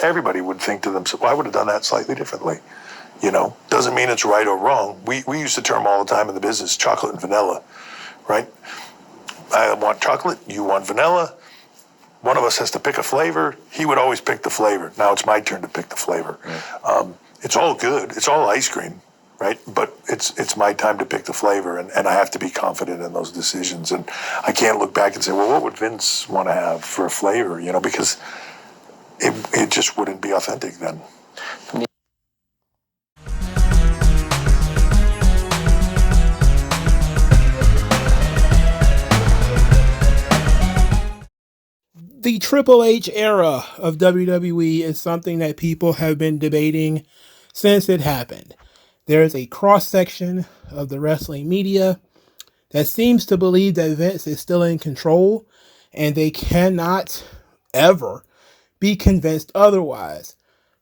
everybody would think to themselves, well, I would have done that slightly differently. Doesn't mean it's right or wrong. We use the term all the time in the business, chocolate and vanilla, right? I want chocolate, you want vanilla. One of us has to pick a flavor. He would always pick the flavor. Now it's my turn to pick the flavor. Right. It's all good. It's all ice cream, right? But it's my time to pick the flavor, and I have to be confident in those decisions. And I can't look back and say, well, what would Vince want to have for a flavor? Because it just wouldn't be authentic then. The Triple H era of WWE is something that people have been debating since it happened. There is a cross-section of the wrestling media that seems to believe that Vince is still in control, and they cannot ever be convinced otherwise.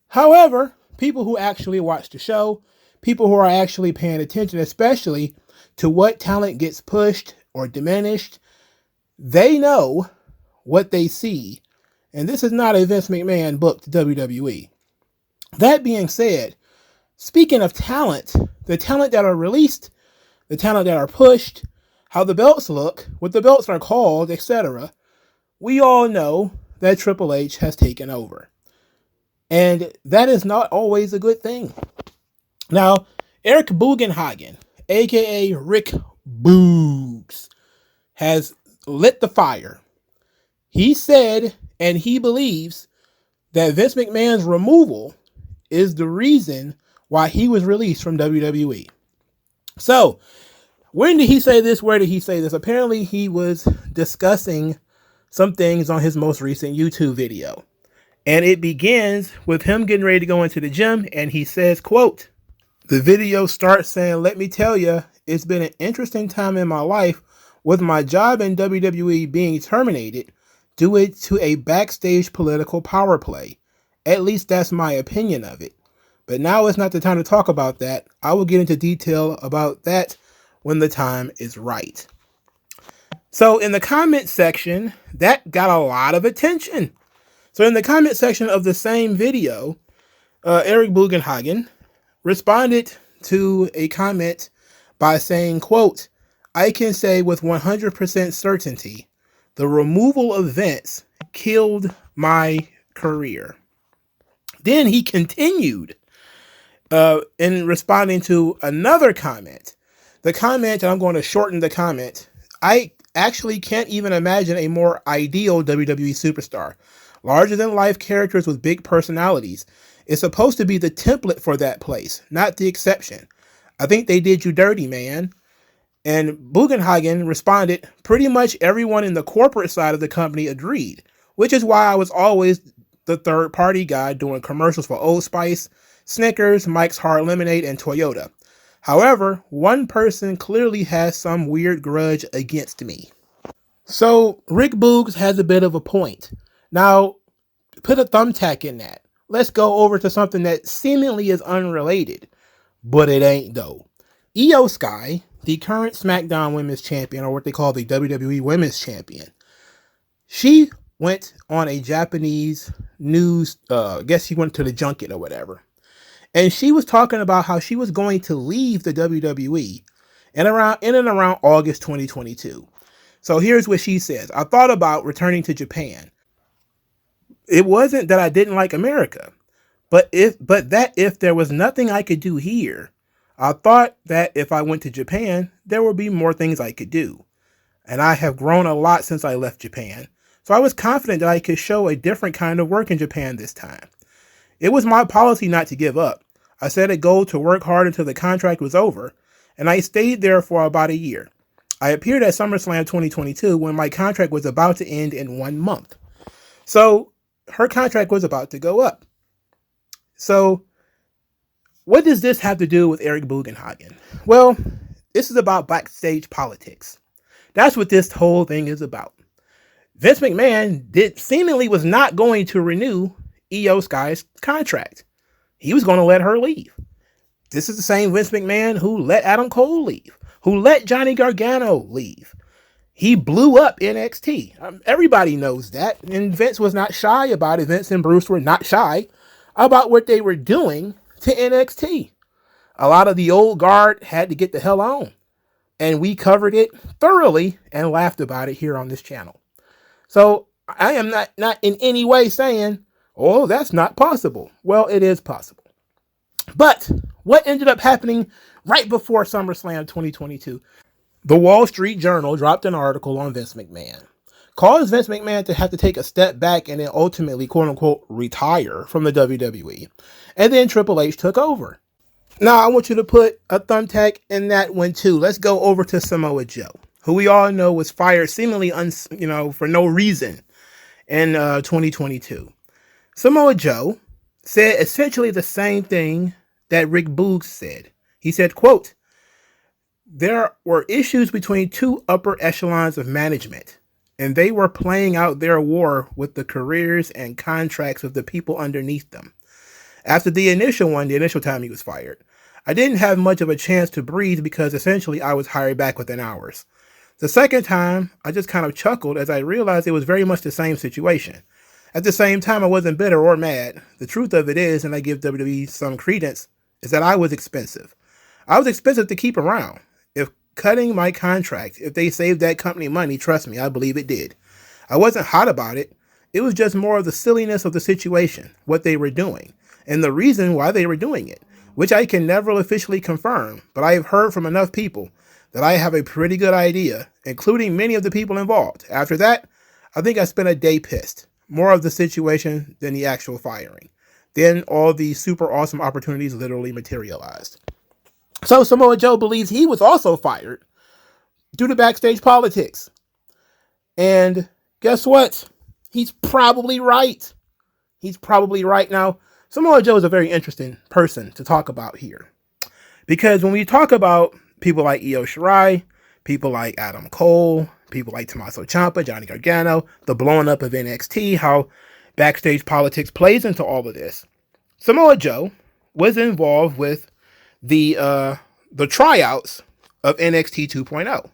However, people who actually watch the show, people who are actually paying attention, especially to what talent gets pushed or diminished, they know what they see. And this is not a Vince McMahon book to WWE. That being said, speaking of talent, the talent that are released, the talent that are pushed, how the belts look, what the belts are called, etc., we all know that Triple H has taken over. And that is not always a good thing. Now, Eric Bugenhagen, aka Rick Boogs, has lit the fire. He said, and he believes, that Vince McMahon's removal is the reason why he was released from WWE. So, when did he say this? Where did he say this? Apparently, he was discussing some things on his most recent YouTube video. And it begins with him getting ready to go into the gym, and he says, quote, the video starts saying, let me tell you, it's been an interesting time in my life with my job in WWE being terminated due to a backstage political power play. At least that's my opinion of it. But now is not the time to talk about that. I will get into detail about that when the time is right. So in the comment section, that got a lot of attention. So in the comment section of the same video, Eric Bugenhagen responded to a comment by saying, quote, I can say with 100% certainty, the removal of Vince killed my career. Then he continued in responding to another comment. The comment, and I'm going to shorten the comment, I actually can't even imagine a more ideal WWE superstar. Larger than life characters with big personalities. It's supposed to be the template for that place, not the exception. I think they did you dirty, man. And Bugenhagen responded, pretty much everyone in the corporate side of the company agreed, which is why I was always the third party guy doing commercials for Old Spice, Snickers, Mike's Hard Lemonade, and Toyota. However, one person clearly has some weird grudge against me. So Rick Boogs has a bit of a point. Now, put a thumbtack in that. Let's go over to something that seemingly is unrelated, but it ain't though. Io Sky, the current SmackDown Women's Champion, or what they call the WWE Women's Champion, she went on a Japanese news, I guess she went to the junket or whatever, and she was talking about how she was going to leave the WWE in and around August 2022. So here's what she says. I thought about returning to Japan. It wasn't that I didn't like America, but if there was nothing I could do here, I thought that if I went to Japan, there would be more things I could do. And I have grown a lot since I left Japan. So I was confident that I could show a different kind of work in Japan this time. It was my policy not to give up. I set a goal to work hard until the contract was over, and I stayed there for about a year. I appeared at SummerSlam 2022 when my contract was about to end in 1 month. So her contract was about to go up. So what does this have to do with Eric Bugenhagen? Well, this is about backstage politics. That's what this whole thing is about. Vince McMahon seemingly was not going to renew Io Sky's contract. He was going to let her leave. This is the same Vince McMahon who let Adam Cole leave, who let Johnny Gargano leave. He blew up NXT. Everybody knows that. And Vince was not shy about it. Vince and Bruce were not shy about what they were doing to NXT. A lot of the old guard had to get the hell on. And we covered it thoroughly and laughed about it here on this channel. So I am not in any way saying, oh, that's not possible. Well, it is possible. But what ended up happening right before SummerSlam 2022? The Wall Street Journal dropped an article on Vince McMahon. Caused Vince McMahon to have to take a step back and then ultimately, quote unquote, retire from the WWE. And then Triple H took over. Now, I want you to put a thumbtack in that one too. Let's go over to Samoa Joe, who we all know was fired seemingly for no reason in 2022. Samoa Joe said essentially the same thing that Rick Boogs said. He said, quote, there were issues between two upper echelons of management, and they were playing out their war with the careers and contracts of the people underneath them. After the initial time he was fired, I didn't have much of a chance to breathe because essentially I was hired back within hours. The second time, I just kind of chuckled as I realized it was very much the same situation. At the same time, I wasn't bitter or mad. The truth of it is, and I give WWE some credence, is that I was expensive. I was expensive to keep around. If cutting my contract, if they saved that company money, trust me, I believe it did. I wasn't hot about it. It was just more of the silliness of the situation, what they were doing, and the reason why they were doing it, which I can never officially confirm, but I have heard from enough people that I have a pretty good idea, including many of the people involved. After that, I think I spent a day pissed. More of the situation than the actual firing. Then all the super awesome opportunities literally materialized. So Samoa Joe believes he was also fired due to backstage politics. And guess what? He's probably right. He's probably right. Now, Samoa Joe is a very interesting person to talk about here. Because when we talk about people like Io Shirai, people like Adam Cole, people like Tommaso Ciampa, Johnny Gargano, the blowing up of NXT, how backstage politics plays into all of this. Samoa Joe was involved with the tryouts of NXT 2.0.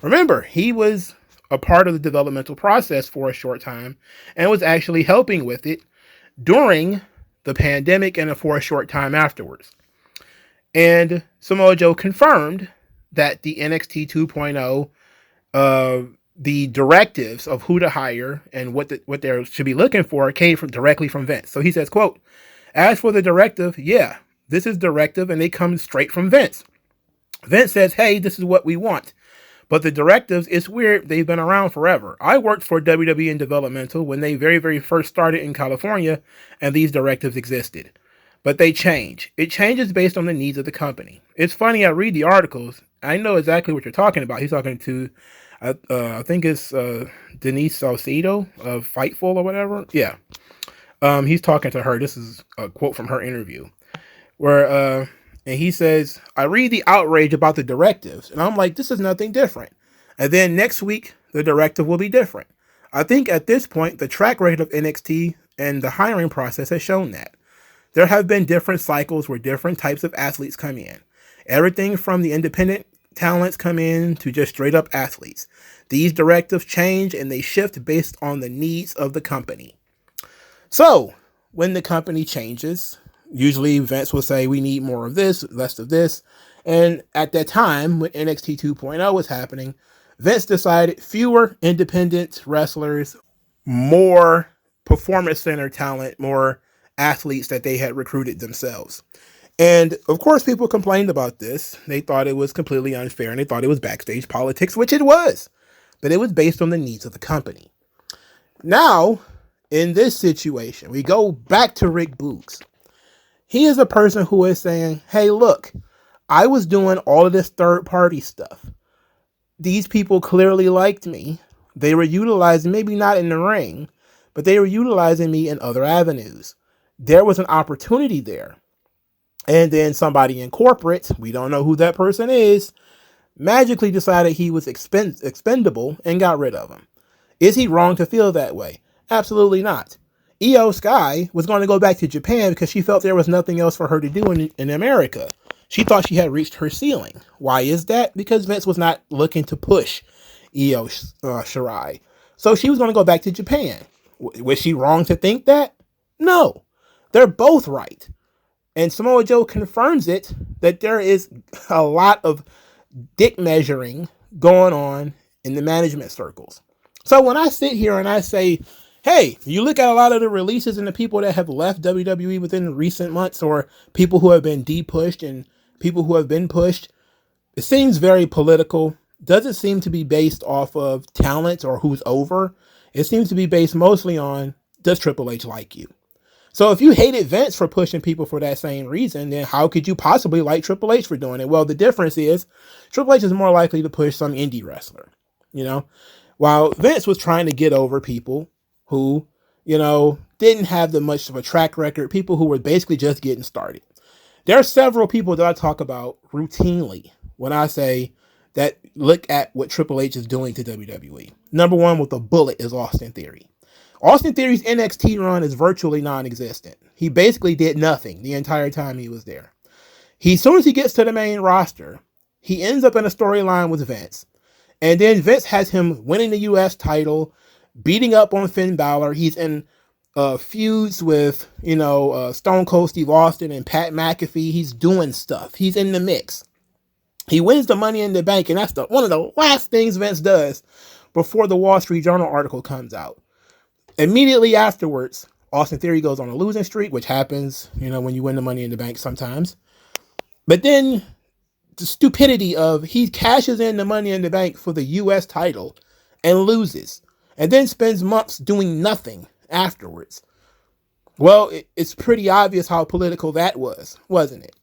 Remember, he was a part of the developmental process for a short time and was actually helping with it during the pandemic and for a short time afterwards. And Samoa Joe confirmed that the NXT 2.0 the directives of who to hire and what they should be looking for came directly from Vince. So he says, quote, as for the directive, yeah, this is directive and they come straight from Vince. Vince says, hey, this is what we want. But the directives, it's weird. They've been around forever. I worked for WWE in developmental when they very, very first started in California and these directives existed. But they change. It changes based on the needs of the company. It's funny, I read the articles. I know exactly what you're talking about. He's talking to I think it's Denise Salcedo of Fightful or whatever. Yeah. He's talking to her. This is a quote from her interview where, and he says, I read the outrage about the directives and I'm like, this is nothing different. And then next week, the directive will be different. I think at this point, the track record of NXT and the hiring process has shown that. There have been different cycles where different types of athletes come in. Everything from the independent talents come in to just straight up athletes. These directives change and they shift based on the needs of the company. So when the company changes, usually Vince will say, we need more of this, less of this. And at that time, when NXT 2.0 was happening, Vince decided fewer independent wrestlers, more performance center talent, more athletes that they had recruited themselves. And of course, people complained about this. They thought it was completely unfair and they thought it was backstage politics, which it was. But it was based on the needs of the company. Now, in this situation, we go back to Rick Boogs. He is a person who is saying, hey, look, I was doing all of this third-party stuff. These people clearly liked me. They were utilizing, maybe not in the ring, but they were utilizing me in other avenues. There was an opportunity there. And then somebody in corporate, we don't know who that person is, magically decided he was expendable and got rid of him. Is he wrong to feel that way? Absolutely not. Io Sky was going to go back to Japan because she felt there was nothing else for her to do in America. She thought she had reached her ceiling. Why is that? Because Vince was not looking to push Io Shirai. So she was going to go back to Japan. Was she wrong to think that? No. They're both right. And Samoa Joe confirms it, that there is a lot of dick measuring going on in the management circles. So when I sit here and I say, hey, you look at a lot of the releases and the people that have left WWE within recent months, or people who have been de-pushed and people who have been pushed, it seems very political. Doesn't seem to be based off of talent or who's over. It seems to be based mostly on, does Triple H like you? So if you hated Vince for pushing people for that same reason, then how could you possibly like Triple H for doing it? Well, the difference is Triple H is more likely to push some indie wrestler, while Vince was trying to get over people who, didn't have that much of a track record, people who were basically just getting started. There are several people that I talk about routinely when I say that look at what Triple H is doing to WWE. Number one with a bullet is Austin Theory. Austin Theory's NXT run is virtually non-existent. He basically did nothing the entire time he was there. As soon as he gets to the main roster, he ends up in a storyline with Vince. And then Vince has him winning the U.S. title, beating up on Finn Balor. He's in feuds with, Stone Cold Steve Austin and Pat McAfee. He's doing stuff. He's in the mix. He wins the Money in the Bank, and that's one of the last things Vince does before the Wall Street Journal article comes out. Immediately afterwards, Austin Theory goes on a losing streak, which happens, when you win the Money in the Bank sometimes. But then the stupidity of he cashes in the Money in the Bank for the U.S. title and loses, and then spends months doing nothing afterwards. Well, it's pretty obvious how political that was, wasn't it?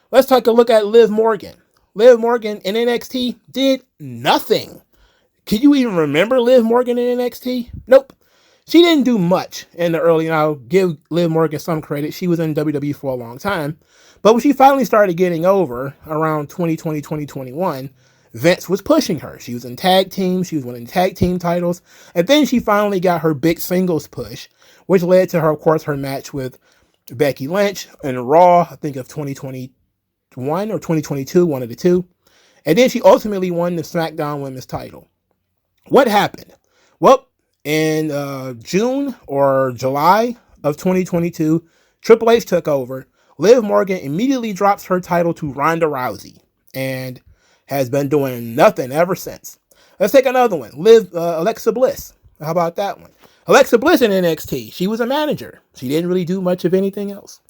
Let's take a look at Liv Morgan. Liv Morgan in NXT did nothing. Can you even remember Liv Morgan in NXT? Nope. She didn't do much in the early, and I'll give Liv Morgan some credit. She was in WWE for a long time. But when she finally started getting over around 2020, 2021, Vince was pushing her. She was in tag teams. She was winning tag team titles. And then she finally got her big singles push, which led to her, of course, her match with Becky Lynch in Raw, I think of 2021 or 2022, one of the two. And then she ultimately won the SmackDown Women's title. What happened? Well, in June or July of 2022, Triple H took over. Liv Morgan immediately drops her title to Ronda Rousey and has been doing nothing ever since. Let's take another one. Alexa Bliss. How about that one? Alexa Bliss in NXT. She was a manager. She didn't really do much of anything else.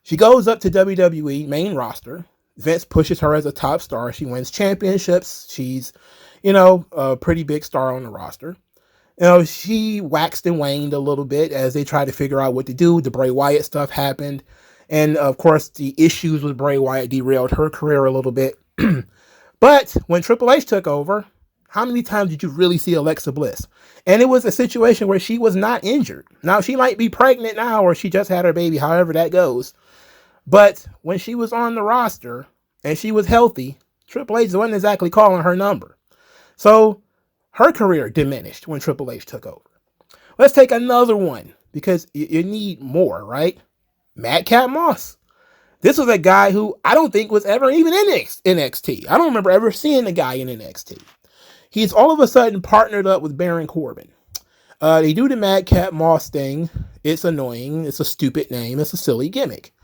She goes up to WWE main roster. Vince pushes her as a top star. She wins championships. She's, a pretty big star on the roster. She waxed and waned a little bit as they tried to figure out what to do. The Bray Wyatt stuff happened. And, of course, the issues with Bray Wyatt derailed her career a little bit. But when Triple H took over, how many times did you really see Alexa Bliss? And it was a situation where she was not injured. Now, she might be pregnant now, or she just had her baby, however that goes. But when she was on the roster and she was healthy, Triple H wasn't exactly calling her number. So her career diminished when Triple H took over. Let's take another one, because you need more, right? Madcap Moss. This was a guy who I don't think was ever even in NXT. I don't remember ever seeing the guy in NXT. He's all of a sudden partnered up with Baron Corbin. They do the Madcap Moss thing. It's annoying. It's a stupid name. It's a silly gimmick.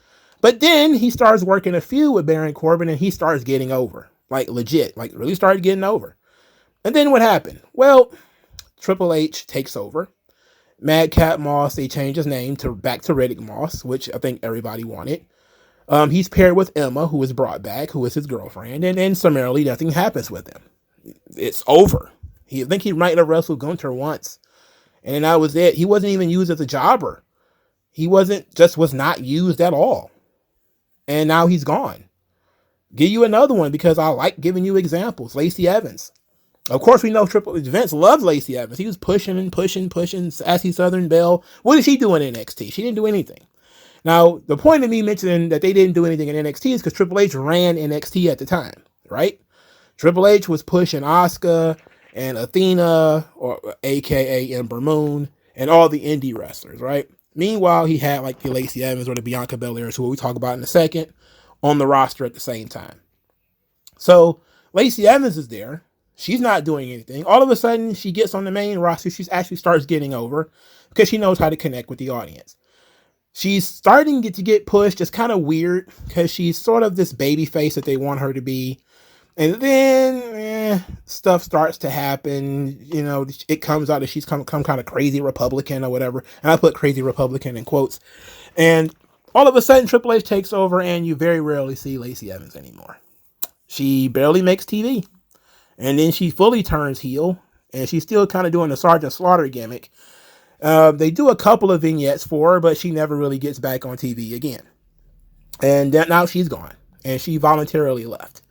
But then he starts working a feud with Baron Corbin, and he starts getting over. Like legit. Like really started getting over. And then what happened? Well, Triple H takes over. Madcap Moss, they changed his name back to Riddick Moss, which I think everybody wanted. He's paired with Emma, who is brought back, who is his girlfriend, and then summarily nothing happens with him. It's over. I think he might have wrestled Gunther once, and that was it. He wasn't even used as a jobber. He was not used at all. And now he's gone. Give you another one because I like giving you examples. Lacey Evans. Of course, we know Vince loved Lacey Evans. He was pushing, Sassy Southern Belle. What did she do in NXT? She didn't do anything. Now, the point of me mentioning that they didn't do anything in NXT is because Triple H ran NXT at the time, right? Triple H was pushing Asuka and Athena, or AKA Ember Moon, and all the indie wrestlers, right? Meanwhile, he had like the Lacey Evans or the Bianca Belairs, who we talk about in a second, on the roster at the same time. So Lacey Evans is there. She's not doing anything. All of a sudden, she gets on the main roster. She actually starts getting over because she knows how to connect with the audience. She's starting to get pushed. It's kind of weird because she's sort of this baby face that they want her to be. And then stuff starts to happen. You know, it comes out that she's come kind of crazy Republican or whatever. And I put crazy Republican in quotes. And all of a sudden, Triple H takes over and you very rarely see Lacey Evans anymore. She barely makes TV. And then she fully turns heel. And she's still kind of doing the Sergeant Slaughter gimmick. They do a couple of vignettes for her, but she never really gets back on TV again. And now she's gone. And she voluntarily left.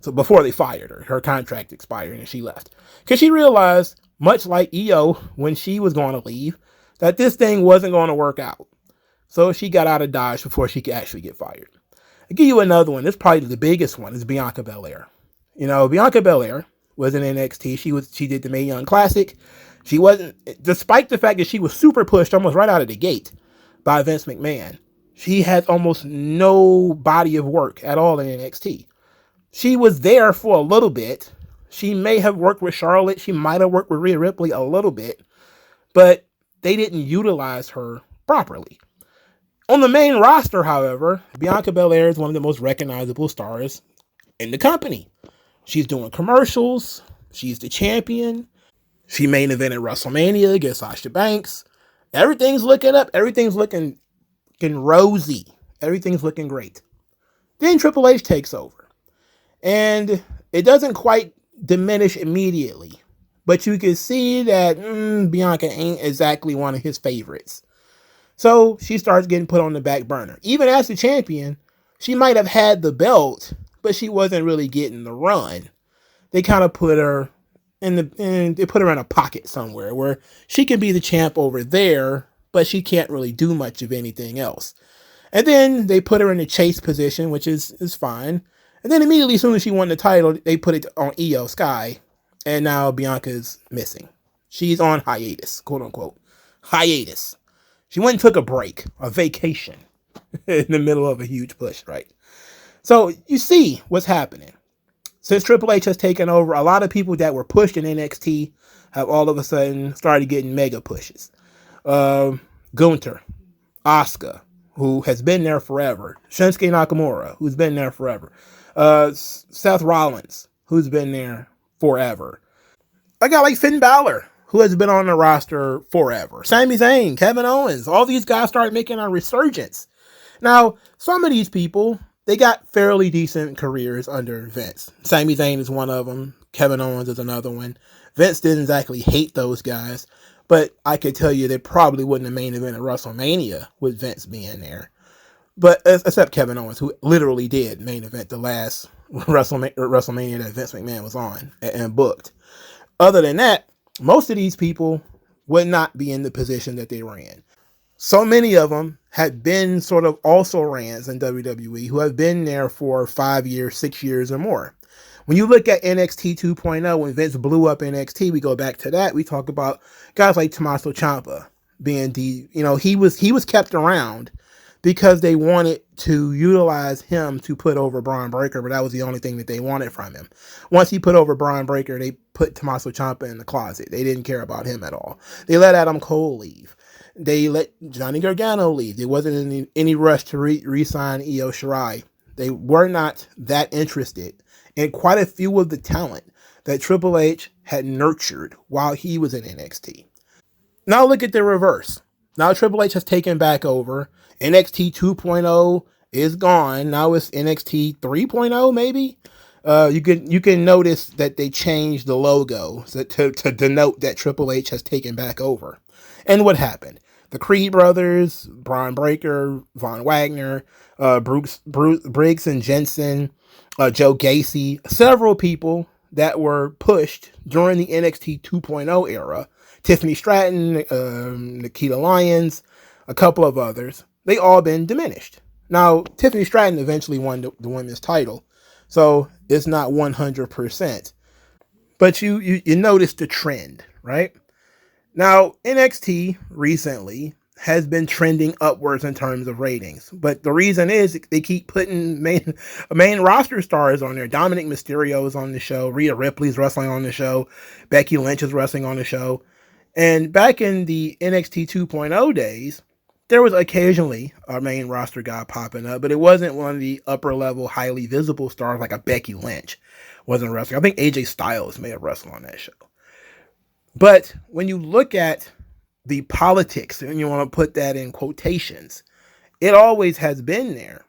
So before they fired her, her contract expired and she left. Because she realized, much like EO when she was going to leave, that this thing wasn't going to work out. So she got out of Dodge before she could actually get fired. I'll give you another one. This is probably the biggest one, is Bianca Belair. You know, Bianca Belair was in NXT. She did the Mae Young Classic. She wasn't, despite the fact that she was super pushed almost right out of the gate by Vince McMahon, she had almost no body of work at all in NXT. She was there for a little bit. She may have worked with Charlotte. She might have worked with Rhea Ripley a little bit, but they didn't utilize her properly. On the main roster, however, Bianca Belair is one of the most recognizable stars in the company. She's doing commercials. She's the champion. She main evented WrestleMania against Sasha Banks. Everything's looking up. Everything's looking rosy. Everything's looking great. Then Triple H takes over. And it doesn't quite diminish immediately. But you can see that Bianca ain't exactly one of his favorites. So she starts getting put on the back burner. Even as the champion, she might have had the belt, but she wasn't really getting the run. They kind of put her they put her in a pocket somewhere where she can be the champ over there, but she can't really do much of anything else. And then they put her in the chase position, which is fine. And then immediately, as soon as she won the title, they put it on Io Sky. And now Bianca's missing. She's on hiatus, quote unquote. Hiatus. She went and took a break, a vacation, in the middle of a huge push, right? So you see what's happening. Since Triple H has taken over, a lot of people that were pushed in NXT have all of a sudden started getting mega pushes. Gunther, Asuka, who has been there forever. Shinsuke Nakamura, who's been there forever. Seth Rollins, who's been there forever. A guy like Finn Balor, who has been on the roster forever. Sami Zayn, Kevin Owens, all these guys started making a resurgence. Now, some of these people, they got fairly decent careers under Vince. Sami Zayn is one of them. Kevin Owens is another one. Vince didn't exactly hate those guys, but I could tell you they probably wouldn't have main evented WrestleMania with Vince being there. But except Kevin Owens, who literally did main event the last WrestleMania that Vince McMahon was on and booked. Other than that, most of these people would not be in the position that they were in. So many of them had been sort of also rans in WWE who have been there for 5 years, 6 years or more. When you look at NXT 2.0, when Vince blew up NXT, we go back to that. We talk about guys like Tommaso Ciampa being he was kept around because they wanted to utilize him to put over Braun Breaker, but that was the only thing that they wanted from him. Once he put over Braun Breaker, they put Tommaso Ciampa in the closet. They didn't care about him at all. They let Adam Cole leave. They let Johnny Gargano leave. There wasn't any rush to re-sign Io Shirai. They were not that interested in quite a few of the talent that Triple H had nurtured while he was in NXT. Now look at the reverse. Now Triple H has taken back over. NXT 2.0 is gone. Now it's NXT 3.0 maybe. You can notice that they changed the logo to denote that Triple H has taken back over. And what happened? The Creed brothers, Braun Breaker, Von Wagner, Briggs and Jensen, Joe Gacy, several people that were pushed during the NXT 2.0 era. Tiffany Stratton, Nikita Lyons, a couple of others. They all been diminished. Now, Tiffany Stratton eventually won the women's title, so it's not 100%. But you notice the trend, right? Now, NXT recently has been trending upwards in terms of ratings. But the reason is they keep putting main roster stars on there. Dominic Mysterio is on the show. Rhea Ripley's wrestling on the show. Becky Lynch is wrestling on the show. And back in the NXT 2.0 days, there was occasionally a main roster guy popping up, but it wasn't one of the upper level, highly visible stars like a Becky Lynch wasn't wrestling. I think AJ Styles may have wrestled on that show. But when you look at the politics, and you want to put that in quotations, it always has been there.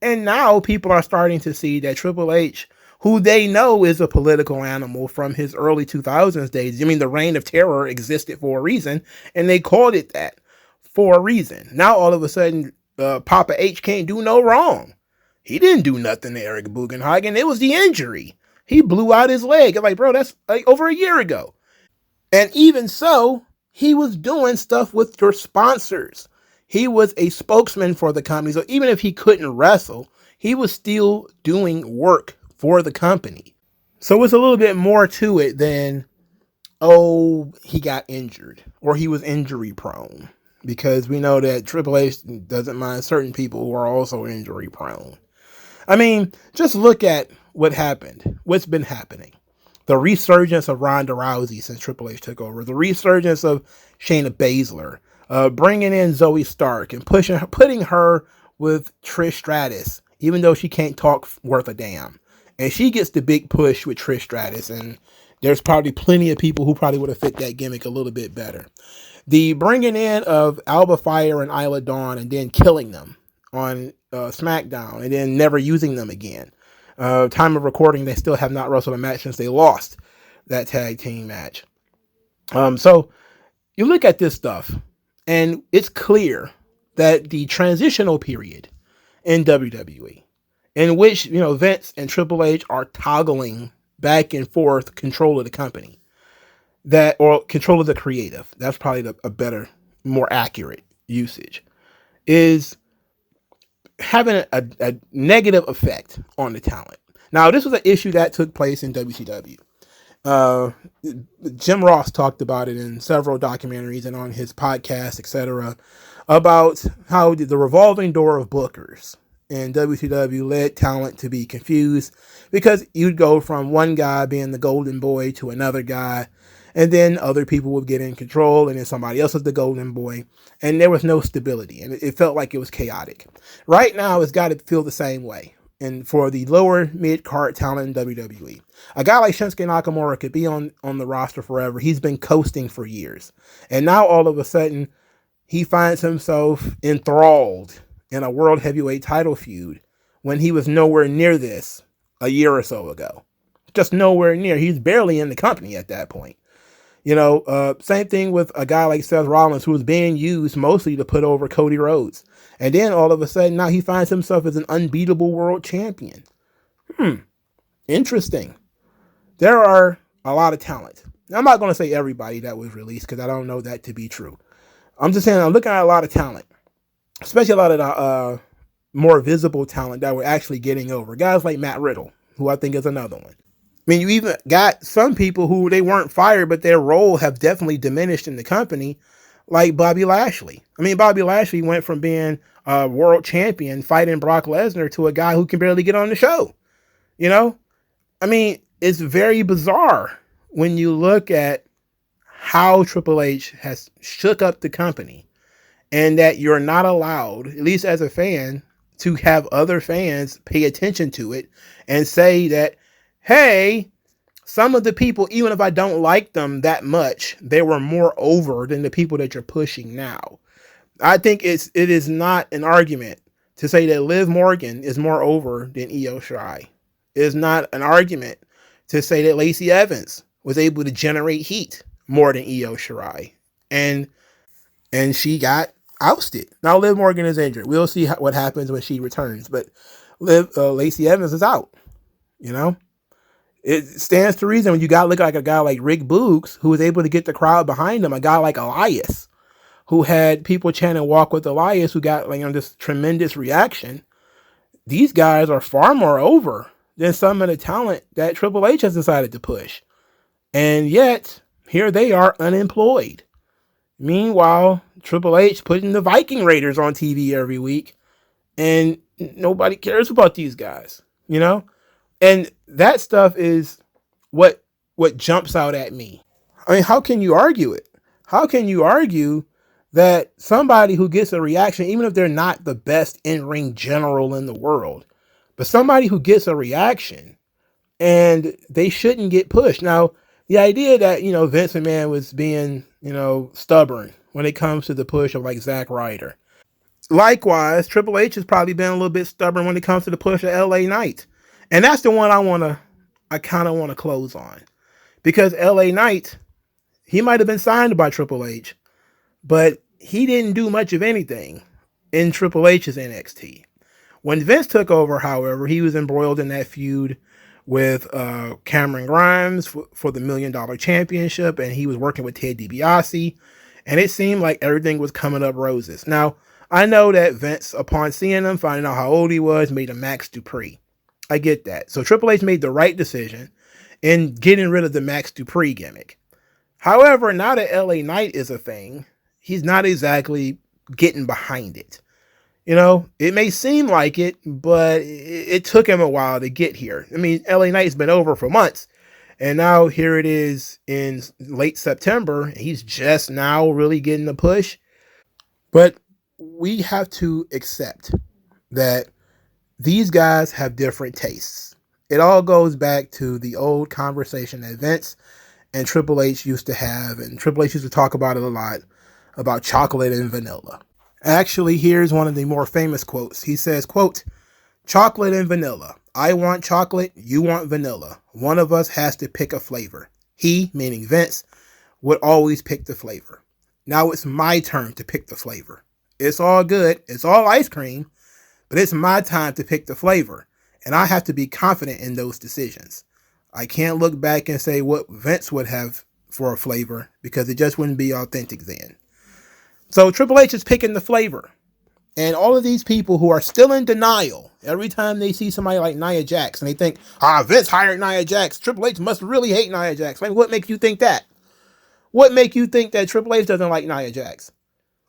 And now people are starting to see that Triple H, who they know is a political animal from his early 2000s days. I mean, the Reign of Terror existed for a reason, and they called it that for a reason. Now, all of a sudden, Papa H can't do no wrong. He didn't do nothing to Eric Bugenhagen. It was the injury. He blew out his leg. I'm like, bro, that's like over a year ago. And even so, he was doing stuff with your sponsors. He was a spokesman for the company. So even if he couldn't wrestle, he was still doing work for the company. So it's a little bit more to it than, oh, he got injured or he was injury prone. Because we know that Triple H doesn't mind certain people who are also injury prone. I mean, just look at what happened, what's been happening. The resurgence of Ronda Rousey since Triple H took over. The resurgence of Shayna Baszler. Bringing in Zoe Stark and putting her with Trish Stratus, even though she can't talk worth a damn. And she gets the big push with Trish Stratus. And there's probably plenty of people who probably would have fit that gimmick a little bit better. The bringing in of Alba Fire and Isla Dawn and then killing them on SmackDown and then never using them again. Time of recording, they still have not wrestled a match since they lost that tag team match. So you look at this stuff, and it's clear that the transitional period in WWE, in which Vince and Triple H are toggling back and forth control of the company, or control of the creative. That's probably a better, more accurate usage. Is having a negative effect on the talent. Now, this was an issue that took place in WCW. Jim Ross talked about it in several documentaries and on his podcast, etc., about how the revolving door of bookers in WCW led talent to be confused because you'd go from one guy being the golden boy to another guy, and then other people would get in control, and then somebody else was the golden boy, and there was no stability, and it felt like it was chaotic. Right now, it's got to feel the same way. And for the lower mid-card talent in WWE, a guy like Shinsuke Nakamura could be on the roster forever. He's been coasting for years. And now all of a sudden, he finds himself enthralled in a world heavyweight title feud when he was nowhere near this a year or so ago. Just nowhere near. He's barely in the company at that point. Same thing with a guy like Seth Rollins, who was being used mostly to put over Cody Rhodes. And then all of a sudden, now he finds himself as an unbeatable world champion. Interesting. There are a lot of talent. Now, I'm not going to say everybody that was released because I don't know that to be true. I'm just saying I'm looking at a lot of talent, especially a lot of the more visible talent that we're actually getting over. Guys like Matt Riddle, who I think is another one. I mean, you even got some people who they weren't fired, but their role have definitely diminished in the company, like Bobby Lashley. I mean, Bobby Lashley went from being a world champion fighting Brock Lesnar to a guy who can barely get on the show. I mean, it's very bizarre when you look at how Triple H has shook up the company and that you're not allowed, at least as a fan, to have other fans pay attention to it and say that, hey, some of the people, even if I don't like them that much, they were more over than the people that you're pushing now. I think it is not an argument to say that Liv Morgan is more over than Io Shirai. It is not an argument to say that Lacey Evans was able to generate heat more than Io Shirai. And she got ousted. Now Liv Morgan is injured. We'll see what happens when she returns. But Lacey Evans is out. It stands to reason when you got to look like a guy like Rick Boogs, who was able to get the crowd behind him, a guy like Elias, who had people chanting "Walk with Elias," who got this tremendous reaction. These guys are far more over than some of the talent that Triple H has decided to push. And yet, here they are unemployed. Meanwhile, Triple H putting the Viking Raiders on TV every week, and nobody cares about these guys, you know? And that stuff is what jumps out at me. I mean, how can you argue it? How can you argue that somebody who gets a reaction, even if they're not the best in-ring general in the world, but somebody who gets a reaction and they shouldn't get pushed? Now, the idea that, Vince McMahon was being, stubborn when it comes to the push of like Zack Ryder. Likewise, Triple H has probably been a little bit stubborn when it comes to the push of LA Knight. And that's the one I kind of want to close on. Because LA Knight, he might have been signed by Triple H, but he didn't do much of anything in Triple H's NXT. When Vince took over, however, he was embroiled in that feud with Cameron Grimes for the $1 Million Championship, and he was working with Ted DiBiase, and it seemed like everything was coming up roses. Now, I know that Vince, upon seeing him, finding out how old he was, made him Max Dupree. I get that. So Triple H made the right decision in getting rid of the Max Dupree gimmick. However, now that LA Knight is a thing, he's not exactly getting behind it. It may seem like it, but it took him a while to get here. I mean, LA Knight's been over for months, and now here it is in late September. He's just now really getting the push. But we have to accept that these guys have different tastes. It all goes back to the old conversation that Vince and Triple H used to have, and Triple H used to talk about it a lot, about chocolate and vanilla. Actually, here's one of the more famous quotes. He says, quote, "Chocolate and vanilla. I want chocolate, you want vanilla. One of us has to pick a flavor." He, meaning Vince, would always pick the flavor. Now it's my turn to pick the flavor. It's all good. It's all ice cream, but it's my time to pick the flavor. And I have to be confident in those decisions. I can't look back and say what Vince would have for a flavor because it just wouldn't be authentic then. So Triple H is picking the flavor. And all of these people who are still in denial, every time they see somebody like Nia Jax and they think, Vince hired Nia Jax. Triple H must really hate Nia Jax. Like, what makes you think that? What makes you think that Triple H doesn't like Nia Jax?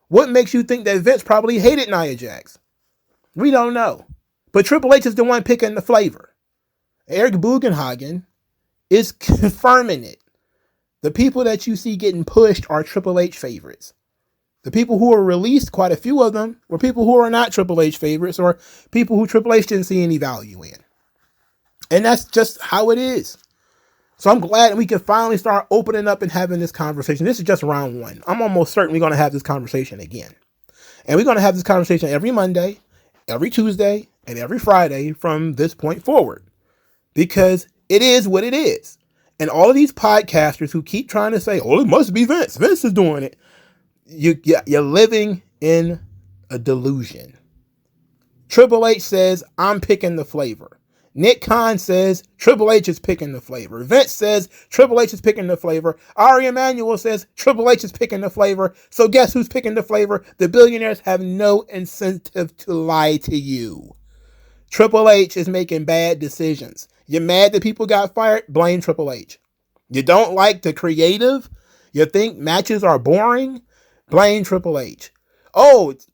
What makes you think that Vince probably hated Nia Jax? We don't know. But Triple H is the one picking the flavor. Eric Bugenhagen is confirming it. The people that you see getting pushed are Triple H favorites. The people who were released, quite a few of them, were people who are not Triple H favorites or people who Triple H didn't see any value in. And that's just how it is. So I'm glad we can finally start opening up and having this conversation. This is just round one. I'm almost certain we're going to have this conversation again. And we're going to have this conversation every Monday, every Tuesday, and every Friday from this point forward. Because it is what it is. And all of these podcasters who keep trying to say, it must be Vince. Vince is doing it. You're living in a delusion. Triple H says, I'm picking the flavor. Nick Khan says, Triple H is picking the flavor. Vince says, Triple H is picking the flavor. Ari Emanuel says, Triple H is picking the flavor. So guess who's picking the flavor? The billionaires have no incentive to lie to you. Triple H is making bad decisions. You're mad that people got fired? Blame Triple H. You don't like the creative? You think matches are boring? Blame Triple H.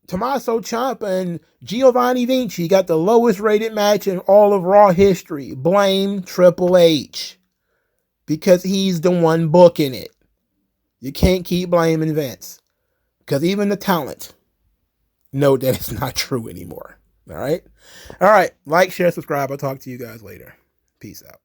Tommaso Ciampa and Giovanni Vinci got the lowest rated match in all of Raw history. Blame Triple H. Because he's the one booking it. You can't keep blaming Vince. Because even the talent know that it's not true anymore. All right? All right. Like, share, subscribe. I'll talk to you guys later. Peace out.